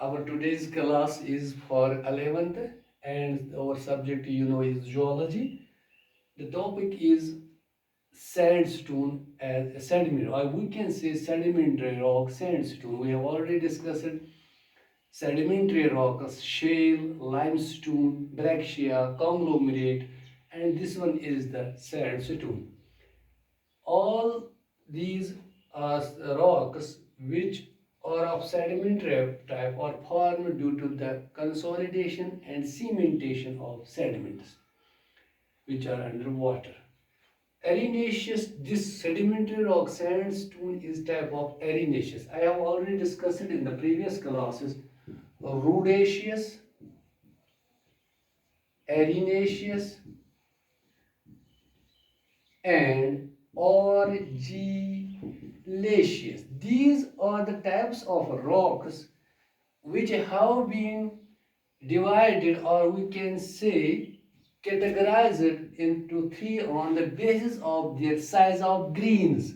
Our today's class is for 11th and our subject is geology. The topic is sandstone as sedimentary, or we can say sedimentary rock sandstone. We have already discussed sedimentary rocks, shale, limestone, breccia, conglomerate, and this one is the sandstone. All these are rocks which are of sedimentary type are formed due to the consolidation and cementation of sediments which are underwater. Arenaceous, this sedimentary rock sandstone is type of arenaceous. I have already discussed it in the previous classes. Rudaceous, arenaceous, and argillaceous. These are the types of rocks which have been divided, or we can say categorized into three on the basis of their size of greens.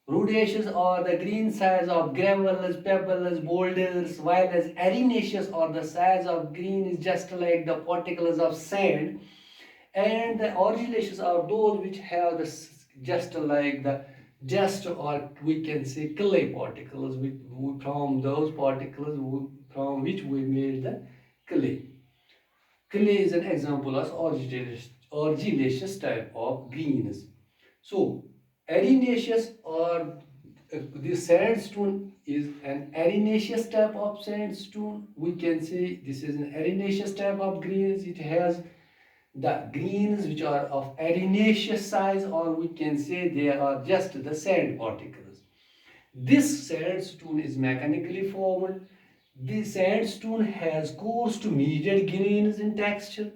Rudaceous are the green size of gravels, pebbles, boulders, while as arenaceous are the size of green is just like the particles of sand, and the argillaceous are those which have the just like the just or we can say clay particles from those particles from which we made the clay. Clay is an example of argillaceous type of greens. So arenaceous or the sandstone is an arenaceous type of sandstone. We can say this is an arenaceous type of greens. It has the greens which are of arenaceous size, or we can say they are just the sand particles. This sandstone is mechanically formed. The sandstone has coarse to medium grains in texture,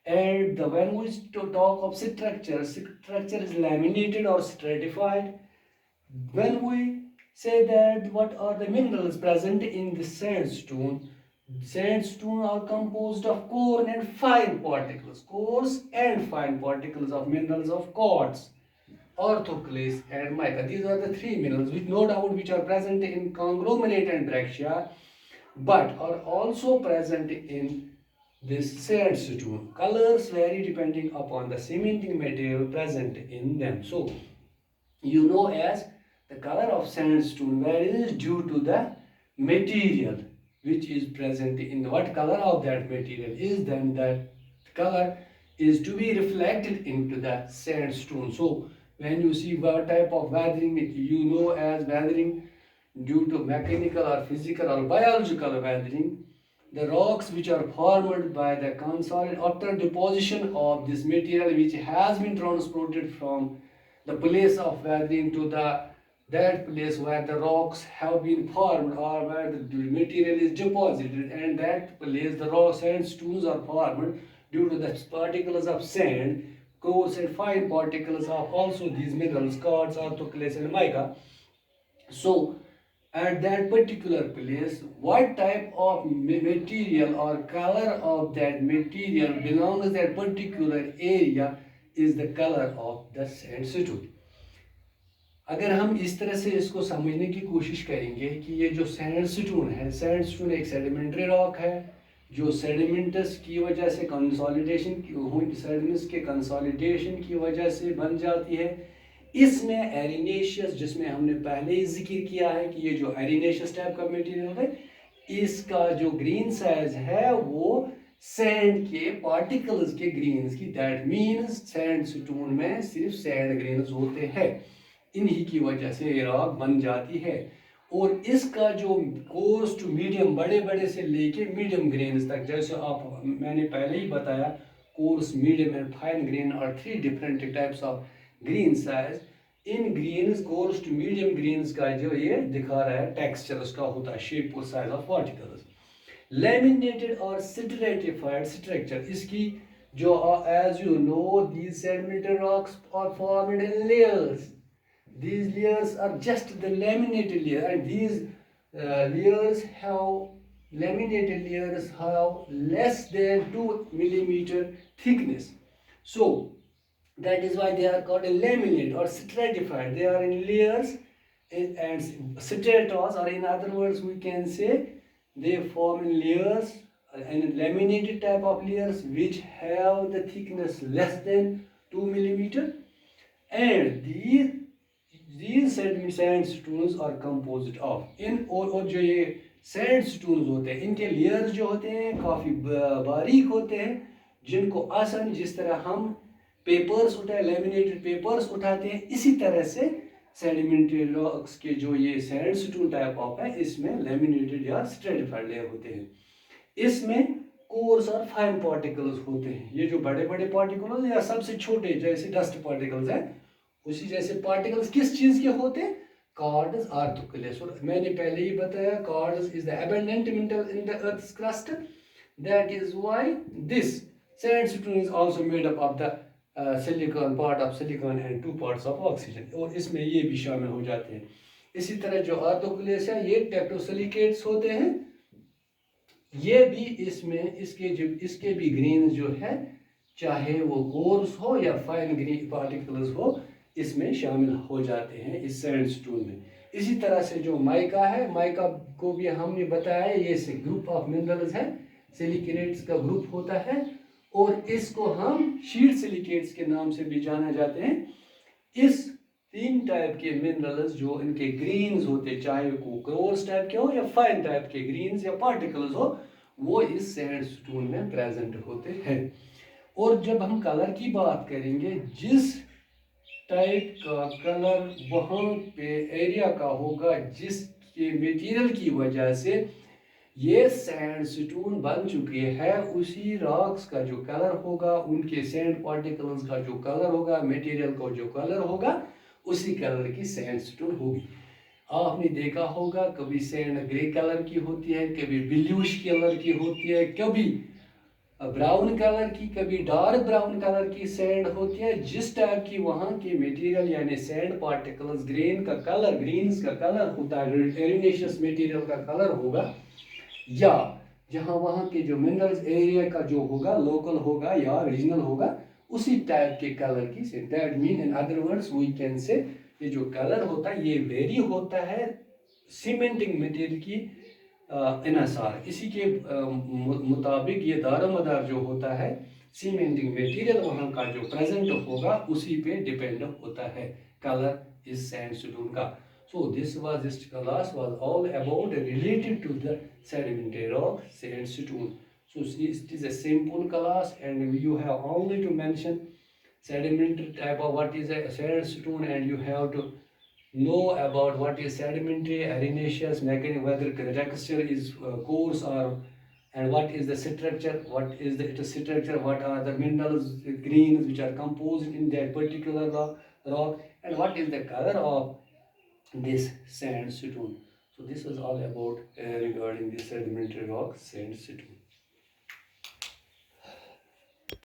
and when we talk of structure, structure is laminated or stratified. When we say that what are the minerals present in the sandstone, sandstone are composed of coarse and fine particles, coarse and fine particles of minerals of quartz, orthoclase, and mica. These are the three minerals which no doubt which are present in conglomerate and breccia, but are also present in this sandstone. Colors vary depending upon the cementing material present in them. So as the color of sandstone varies due to the material which is present in what color of that material is, then that color is to be reflected into the sandstone. So when you see what type of weathering, as weathering due to mechanical or physical or biological weathering, the rocks which are formed by the consolidated after deposition of this material which has been transported from the place of weathering to that place where the rocks have been formed or where the material is deposited, and that place the rock sandstones are formed due to the particles of sand, coarse and fine particles of also these minerals, quartz, orthoclase, and mica. So at that particular place, what type of material or color of that material belongs to that particular area is the color of the sandstone. अगर हम इस तरह से इसको समझने की कोशिश करेंगे कि ये जो सैंडस्टोन है, सैंडस्टोन एक सेडिमेंट्री रॉक है जो सेडिमेंट्स की वजह से कंसोलिडेशन सेडिमेंट्स के कंसोलिडेशन की वजह से बन जाती है. इसमें एरिनेशियस, जिसमें हमने पहले ही जिक्र किया है कि ये जो एरिनेशियस टाइप का मटेरियल है, इसका जो ग्रीन साइज है वो सैंड के पार्टिकल्स के ग्रीन्स की, दैट मीन्स सैंडस्टोन में सिर्फ सैंड ग्रेन्स होते हैं. इन्हीं की वजह से ये रॉक बन जाती है. और इसका जो कोर्स टू मीडियम, बड़े बड़े से लेके मीडियम ग्रेन्स तक, जैसे आप मैंने पहले ही बताया, coarse, medium and fine grain और three different types of grain size. In grains, coarse to medium grains का जो ये दिखा रहा है टेक्सचर उसका होता है शेप और साइज ऑफ पार्टिकल्स. लेमिनेटेड और स्ट्रेटिफाइड स्ट्रक्चर इसकी जो, as you know, these sedimentary rocks are formed in layers. These layers are just the laminated layer, and these laminated layers have less than 2 millimeter thickness. So that is why they are called a laminate or stratified. They are in layers and stratos, or in other words we can say they form in layers and laminated type of layers which have the thickness less than 2 millimeter, and these sandstones are composed of इन और जो ये sandstones होते हैं इनके layers जो होते हैं काफ़ी बारीक होते हैं, जिनको आसान जिस तरह हम पेपर्स उठाए लेमिनेटेड पेपर्स उठाते हैं इसी तरह से सेडिमेंट्री रॉक्स के जो ये सैंडस्टोन टाइप ऑफ है इसमें लेमिनेटेड या स्ट्रेटिफाइड लेयर होते हैं। इसमें कोर्स और फाइन पार्टिकल्स होते हैं। ये जो बड़े बड़े पार्टिकल्स या सबसे छोटे जैसे डस्ट पार्टिकल्स हैं उसी जैसे पार्टिकल्स किस चीज के होते हैं, कार्ड्स आर्थोक्लेस। और मैंने पहले ही बताया cards is the abundant metal in the earth's crust, that is why this sandstone is also made up of the silicon, part of silicon and two parts of oxygen, और इसमें ये भी शामिल हो जाते हैं। इसी तरह जो आर्थोक्लेस है ये टेक्टोसिलिकेट्स होते हैं, ये भी इसमें इसके भी ग्रेन जो है चाहे वो कोर्स हो या फाइन ग्रेन पार्टिकल्स हो इसमें शामिल हो जाते हैं इस सैंडस्टोन में। इसी तरह से जो माइका है, माइका को भी हमने बताया ये ग्रुप ऑफ मिनरल्स है, सिलिकेट्स का ग्रुप होता है और इसको हम शीट सिलिकेट्स के नाम से भी जाना जाते हैं। इस तीन टाइप के मिनरल्स जो इनके ग्रीन्स होते चाहे वो कोर्स टाइप के हो या फाइन टाइप के ग्रीन्स या पार्टिकल्स हो वो इस सैंडस्टोन में प्रेजेंट होते हैं। और जब हम कलर की बात करेंगे जिस टाइप का कलर वहाँ पे एरिया का होगा जिसके मटेरियल की वजह से ये सैंडस्टोन बन चुके हैं उसी रॉक्स का जो कलर होगा, उनके सैंड पार्टिकल्स का जो कलर होगा, मटेरियल का जो कलर होगा उसी कलर की सैंडस्टोन होगी। आपने देखा होगा कभी सैंड ग्रे कलर की होती है, कभी ब्लूइश कलर की होती है, कभी ब्राउन कलर की, कभी डार्क ब्राउन कलर की सैंड होती है। जिस टाइप की वहाँ के मटेरियल यानी सैंड पार्टिकल्स ग्रेन्स का कलर होता है, एरिनेशियस मटेरियल का कलर होगा, या जहाँ वहाँ के जो मिनरल्स एरिया का जो होगा लोकल होगा या रीजनल होगा उसी टाइप के कलर की से that mean in other words we can say ये जो कलर होता है ये वेरी होता है सीमेंटिंग मटेरियल की इनसार। इसी के मुताबिक ये दारोमदार जो होता है सीमेंटिंग मटेरियल वहाँ का जो प्रेजेंट होगा उसी पे डिपेंड होता है कलर इस सैंडस्टोन का। So this class was all about related to the sedimentary rock sandstone. So it is a simple class and you have only to mention sedimentary type of what is a sandstone and you have to know about what is sedimentary, arenaceous, mechanical, whether the texture is coarse or and what is the structure, what are the minerals, greens which are composed in that particular rock and what is the color of this sandstone. So this was all about regarding the sedimentary rock sandstone.